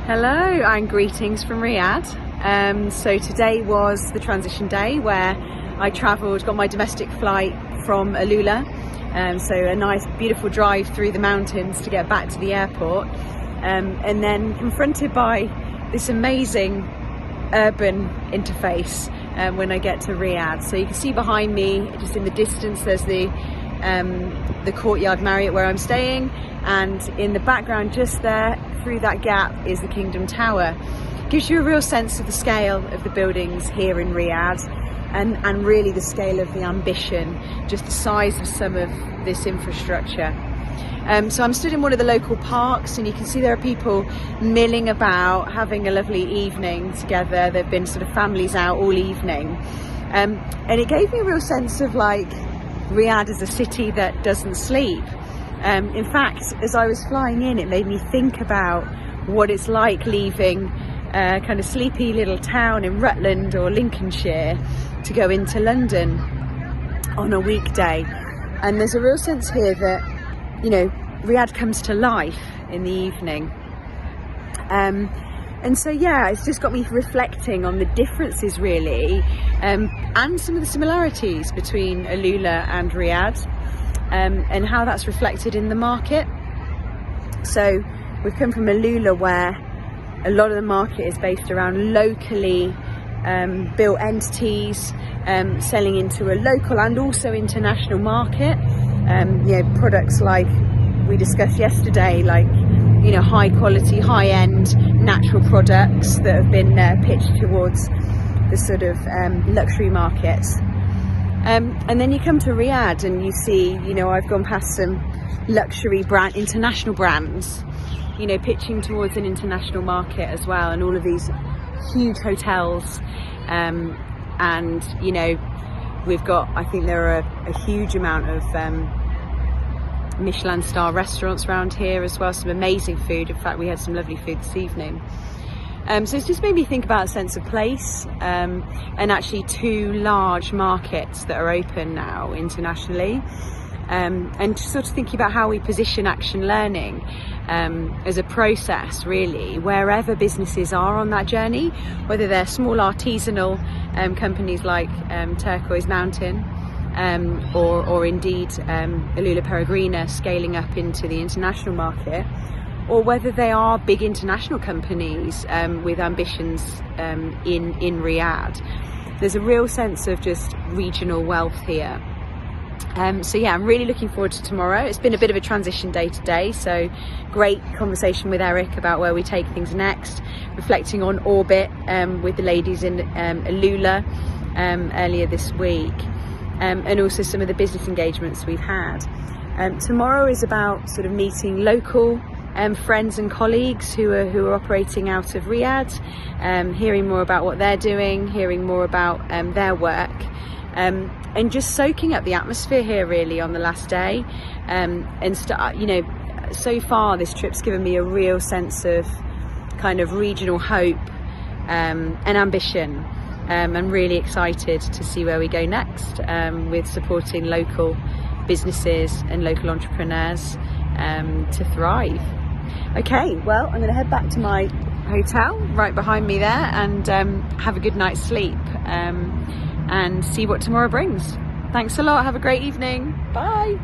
Hello and greetings from Riyadh. So today was the transition day where I travelled, got my domestic flight from Alula. So a nice beautiful drive through the mountains to get back to the airport, and then confronted by this amazing urban interface when I get to Riyadh. So you can see behind me, just in the distance, there's the Courtyard Marriott where I'm staying, and in the background just there through that gap is the Kingdom Tower. Gives you a real sense of the scale of the buildings here in Riyadh, and really the scale of the ambition, just the size of some of this infrastructure. So I'm stood in one of the local parks, and you can see there are people milling about, having a lovely evening together. There've been sort of families out all evening, and it gave me a real sense of like Riyadh is a city that doesn't sleep. In fact, as I was flying in, it made me think about what it's like leaving a kind of sleepy little town in Rutland or Lincolnshire to go into London on a weekday. And there's a real sense here that, you know, Riyadh comes to life in the evening. And so, yeah, it's just got me reflecting on the differences really, and some of the similarities between Alula and Riyadh, and how that's reflected in the market. So we've come from Alula, where a lot of the market is based around locally built entities, selling into a local and also international market. You know, products like we discussed yesterday, like, you know, high quality, high end natural products that have been pitched towards the sort of luxury markets. And then you come to Riyadh and you see, you know, I've gone past some luxury brand, international brands, you know, pitching towards an international market as well, and all of these huge hotels. And, you know, we've got, I think there are a huge amount of Michelin star restaurants around here as well, some amazing food. In fact, we had some lovely food this evening. So it's just made me think about a sense of place, and actually two large markets that are open now internationally, and just sort of thinking about how we position action learning as a process really, wherever businesses are on that journey, whether they're small artisanal companies like Turquoise Mountain, or indeed Alula Peregrina scaling up into the international market, or whether they are big international companies with ambitions in Riyadh. There's a real sense of just regional wealth here. So yeah, I'm really looking forward to tomorrow. It's been a bit of a transition day today, so great conversation with Eric about where we take things next, reflecting on orbit with the ladies in Alula earlier this week, and also some of the business engagements we've had. Tomorrow is about sort of meeting local friends and colleagues who are operating out of Riyadh, hearing more about what they're doing, hearing more about their work, and just soaking up the atmosphere here really on the last day. You know, so far this trip's given me a real sense of kind of regional hope and ambition. I'm really excited to see where we go next, with supporting local businesses and local entrepreneurs to thrive. Okay, well, I'm going to head back to my hotel right behind me there, and have a good night's sleep, and see what tomorrow brings. Thanks a lot. Have a great evening. Bye.